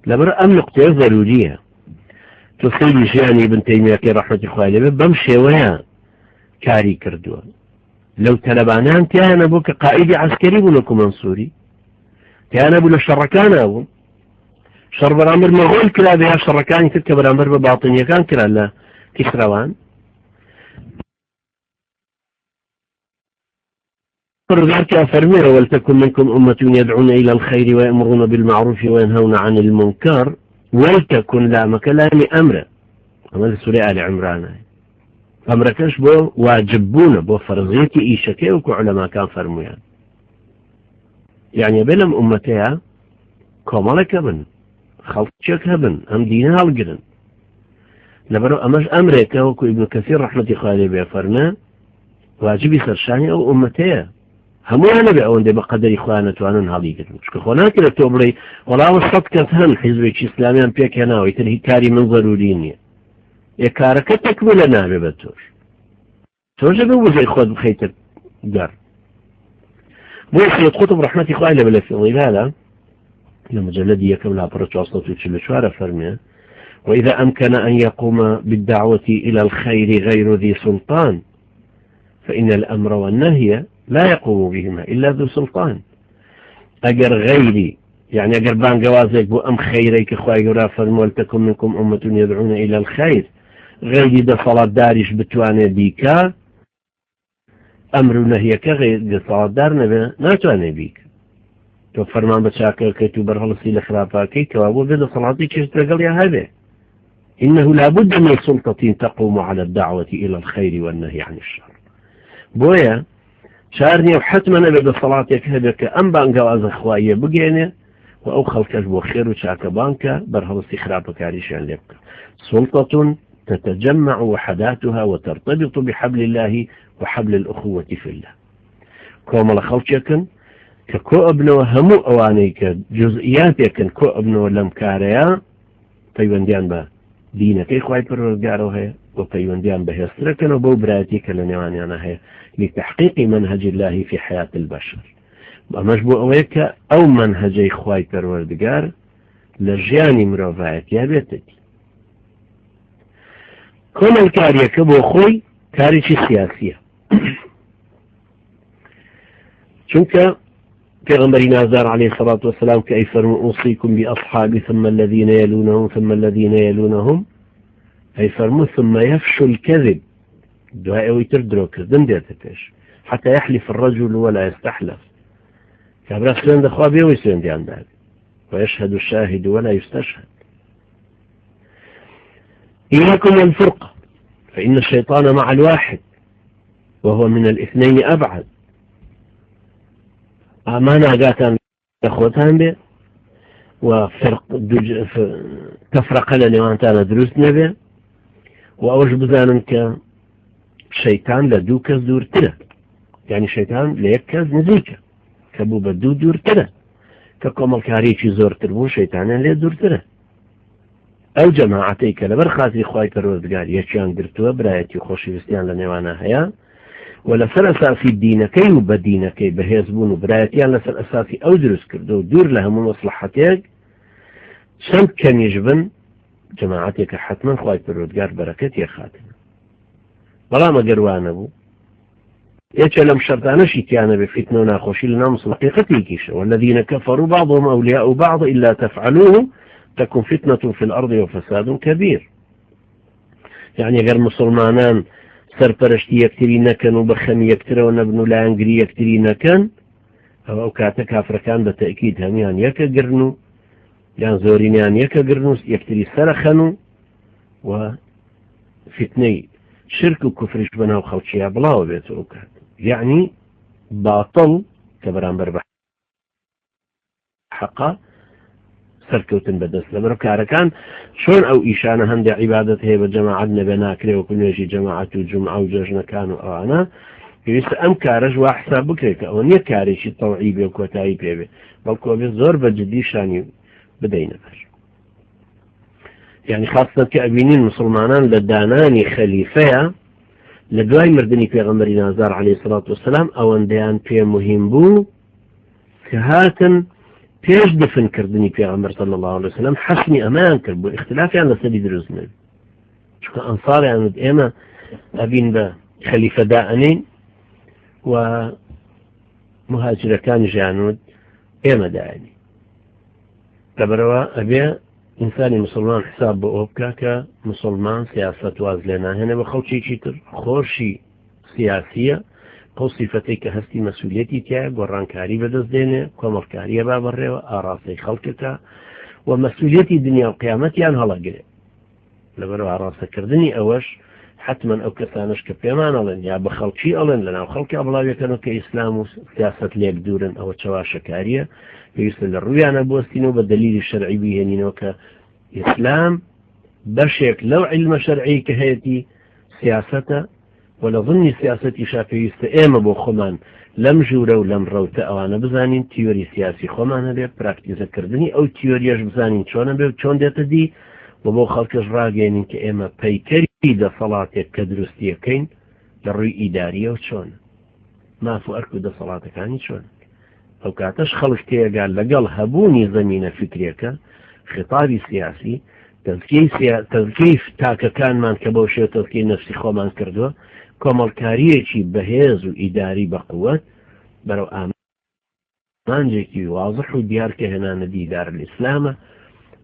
لبر أم نقطة ضرورية تصيب يعني ابن تيمية رحمة الله عليه بمشي ويا كاري كردوا لو تلبانان تيانا بوك قائد عسكري بولكو منصوري تيانا بولا شركان أبو شر برامر مغول كلا بها شركان تلك برامر بباطنية كان كلا لا كسروان ذلك فرمي ولتكن منكم أمة يدعون إلى الخير ويأمرون بالمعروف وينهون عن المنكر ولتكن لا مكلام أمر أمر سورة آل عمران أمر كش بو واجبون بو فرضيتي إيشكي وكو علماء كان فرميان يعني بلم أمتها كمالك بن خلطشك هبن أم دينها القرن لبرو أمش أمريكا وكو ابن كثير رحمة الله بيفرنا واجبي سرشاني أو أمتها همو أنا بأون دي بقدر إخوانة وأنا هذي كتب شكو خوناك لتوبري ولا وصد كثهن حزبك إسلاميان بيك هنا ويترهي كاري من ضروريني يكارك تكمل نابي بتوش توجه بوزي خود بخيتك دار سيد قطب رحمة الله بلا في ظلالة لما جلدي يكملها برج وصلت وشلشوارة فرمية وإذا أمكن أن يقوم بالدعوة إلى الخير غير ذي سلطان فإن الأمر والنهي لا يقوم بهما إلا ذو سلطان أجر غيري يعني أجر بان جوازك بو أم خيريك خواهي رافر ولتكن منكم أمة يدعون إلى الخير غيري دا صلاة دارش بتواني بيكا أمر نهيك غير دا صلاة دار نبي ناتواني بيك تو فرمان بشاكر كيتو برهلسي لخرافاكي كوابو بدا صلاتي كيش تقل يا هذا إنه لابد من سلطة تقوم على الدعوة إلى الخير والنهي عن الشر بويا شارني وحتما نبدا صلاتك هدك أم بان جواز أخوائي بقيني وأو خلقك بو خير وشاك بانك برهلسي خرافك عريشان لبك سلطة تتجمع وحداتها وترتبط بحبل الله وحبل الأخوة في الله كوما لخلقك ككو ابنو همو اوانيك جزئياتك كو ابنو لمكاريا فيونديان با دينك خواهي پروردگارو هي وفيونديان بهستركن وبو براتيك لنوانيانا هي لتحقيق منهج الله في حياة البشر ومجبو اويك او منهجي خواهي پروردگار لجياني مروفايت يا بيتك كون الكاريك بو خوي كاريشي سياسية چونك پیغمبر نازار عليه الصلاة والسلام كأي أوصيكم بأصحابي ثم الذين يلونهم ثم الذين يلونهم أي فرموا ثم يفشو الكذب دعاء ويتردرو كذب ديتكش حتى يحلف الرجل ولا يستحلف كابرا سلند أخوابي ويسلند عن ويشهد الشاهد ولا يستشهد إياكم الفرقة فإن الشيطان مع الواحد وهو من الاثنين أبعد ما ناقاتان أخوتان به وفرق تفرق لنا وانتانا دروسنا به وأوج بزانن كشيطان لدوكز دور تلا يعني شيطان ليكز نزيكا كبو بدو دور تلا كقوم الكاريكي زور تربو شيطانا لي دور تلا أو جماعتيك لبرخاتي خواهي پروردگار يشيان قرتوا برايتي خوشي بستيان لنوانا هيا ولسر أساسي دينكي وبدينكي بهيزبون وبرايتيان لسر أساسي أو دروس كردو دور لهم مصلحتك سمت كان يجبن جماعتك حتما خواهي پروردگار بركت يا خاتم بلا ما قروانا بو يتش لم شرطانا شيتيانا بفتنة وناخوشي لنا مصلحتي كيش والذين كفروا بعضهم أولياء بعض إلا تفعلوه تكون فتنة في الأرض وفساد كبير يعني غير مسلمانان سرپرشتی یەکتری نەکەن و بەخەمی یەکترەوە نەبن و لایەنگری یەکتری نەکەن ئەو کاتە کافرەکان بە تەئکید هەمیان یەکە گرن و یان زۆرینیان یەکە گرن و یەکتری سەرەخەن و فتنەی شرک و کوفریش بەناو خەڵکییا بڵاوە بێت ئەو کات یعنی باطڵ کە بەرامبەر بە حەقا سەرکەوتن بەدەست لەبەر کارەکان شۆن ئەو ئیشانە هەندێک عیبادەت هەیە بە جەماعەت نەبێ ناکرێ وەکو نوێژی جەماعەت و جومعە و جەژنەکان و ئەوانە پێویستە ئەم کارەش وا حساب بکرێت کە ئەوە نییە کارێکی تەوعی بێ و کۆتایی پێ بێ بەڵکو ئەبێ زۆر بە جددی شانی بدەینە بەر یعنی خاستە کە ئەبینین مسلمانان لە دانانی خەلیفەیە لە دوای مردنی پێغەمبەری نازار عەلەیهی سەڵات وەسەلام ئەوەندەیان پێ مهم بوو کە هاتن پێش دفنکردنی پێغەمبەر صلی الله عليه وسلم حەسمی ئەمان کرد بۆ اختلافیان لەسەری دروست نبێت چونکە ئەنساریان ئێمە ئەبین بە خەلیفە دائەنین و مهاجرەکانی ژیانوت ئێمە دائەنی لەبەرەوە ئەبێ ئینسانی مسلمان حساب بۆ ئەو بکە کە مسلمان سیاست واز لێ ناهێنێ بە خەڵکێکی تر خۆشی سیاسیە ئەو سیفەتەی کە هەستی مەسئولیەتی تایە گۆڕانکاری بەدەستدێنێ کۆمەڵکاریە با بەڕێوە ئاڕاستەی خەڵکەکە و مەسئولیەتی دنیا و قیامەتیان هەڵەگرێ لەبەرەوە ئاڕاستەکردنی ئەوەش حتما ئەو کەسانش کە پێمان ئەڵێن یا بە خەڵکی ئەڵێن لەناو خەڵکی بڵاویەکەنەوە کە ئیسلام و سیاست لێک دوورن ئەوە چاواشەکاریە پێویستە لە ڕوویانە بوەستینەوە بە دلیلی شەرعی بهێنینەوە کە ئیسلام بەشێک لەو عیلمە شەرعی کە هەیەی سیاستە و لە ضمنی سیاستی شاپێویستە ئێمە بۆ خۆمان لەم ژوورە و لەم ڕەوتە ئەوانە بزانین تیۆری سیاسی خۆمانە بێ پراکتیزەکردنی ئەو تیۆریەش بزانین چۆنە بێ چۆن دێتە دی و بۆ خەڵکەش ڕاگەێنین کە ئێمە پەیکەری دەسەڵاتێک کە دروستیەکەین لە ڕووی ئیداریە و چۆن ماف و ئەرک و دەسەڵاتەکانی چۆن ئەو کاتەش خەڵک تێگال لەگەڵ هەبوونی زەمینە فکرێکە خطابی سیاسی تەزکیەی تاکەکانمان کە بەو شێوە تەزکیەی نەفسی خۆمان کردووە کۆمەڵکاریەکی بەهێز و ئیداری بەقووەت بەرەو ئامانجێکی وازح و دیار کە هێنانە دیدار الئیسلامە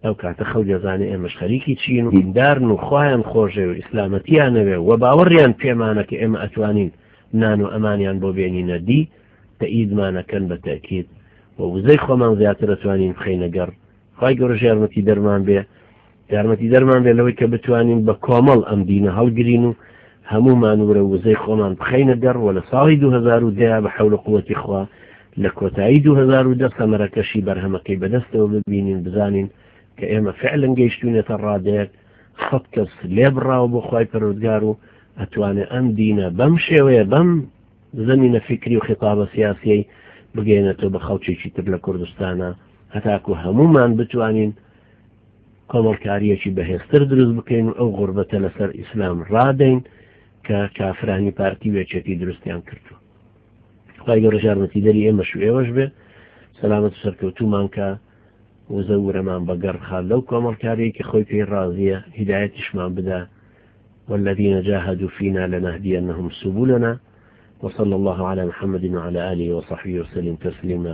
ئەو کاتە خەڵک دەزانێ ئێمەش خەریکی چین و دیندارن و خۆیان خۆشێ و ئیسلامەتیانەوێ و باوەڕیان پێمانە کە ئێمە ئەتوانین نان و ئەمانیان بۆ بێنینە دی تەئیدمانەکەن بە تەکید و وزەی خۆمان زیاتر ئەتوانین بخەینە گەڕ خی گەورەش یارمەتی دەرمان بێ لەوەی کە بتوانین بە کۆمەڵ ئەم دینە هەڵگرین و هەمومان وەرە وزەی خۆمان بخەینە گەڕ و لە ساڵی 2010 بە حەول و قووەتی خوا لە کۆتایی 2010 سەمەرەکەشی بەرهەمەکەی بەدەستەوە ببینین بزانین کە ئێمە فعلەن گەیشتوونێتە ڕادەیەک سەد کەس لێبڕاوە بۆ خوای پەروەردگار و ئەتوانێت ئەم دینە بەم شێوەیە بەم زەمینە فکری و خطابە سیاسیەی بگەێنێتەوە بە خەڵکێکی تر لە کوردستانە هەتاکو هەمومان بتوانین کۆمەڵکاریەکی بەهێزتر دروست بکەین و ئەو غوربەتە لەسەر ئیسلام ڕادەین کە کافرانی پارتی وێچێتی دروستیان کردو خی گەورە یارمەتی دەری ئێمەش و ئێوەش بێ سەلامەت و سەرکەوتومان کە وزە ورەمان بەگەڕخال لەو کۆمەڵکاریە کە خۆی پێی ڕازیە هیدایەتیشمان بدا والذين جاهدوا فينا لنهدينهم سبلنا وصلى الله على محمد وعلى آله وصحبه وسلم تسليما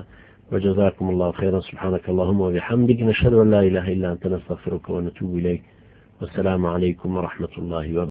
وجزاكم الله خيرا سبحانك اللهم وبحمدك نشهد أن لا إله إلا أنت نستغفرك ونتوب إليك والسلام عليكم ورحمة الله وبركاته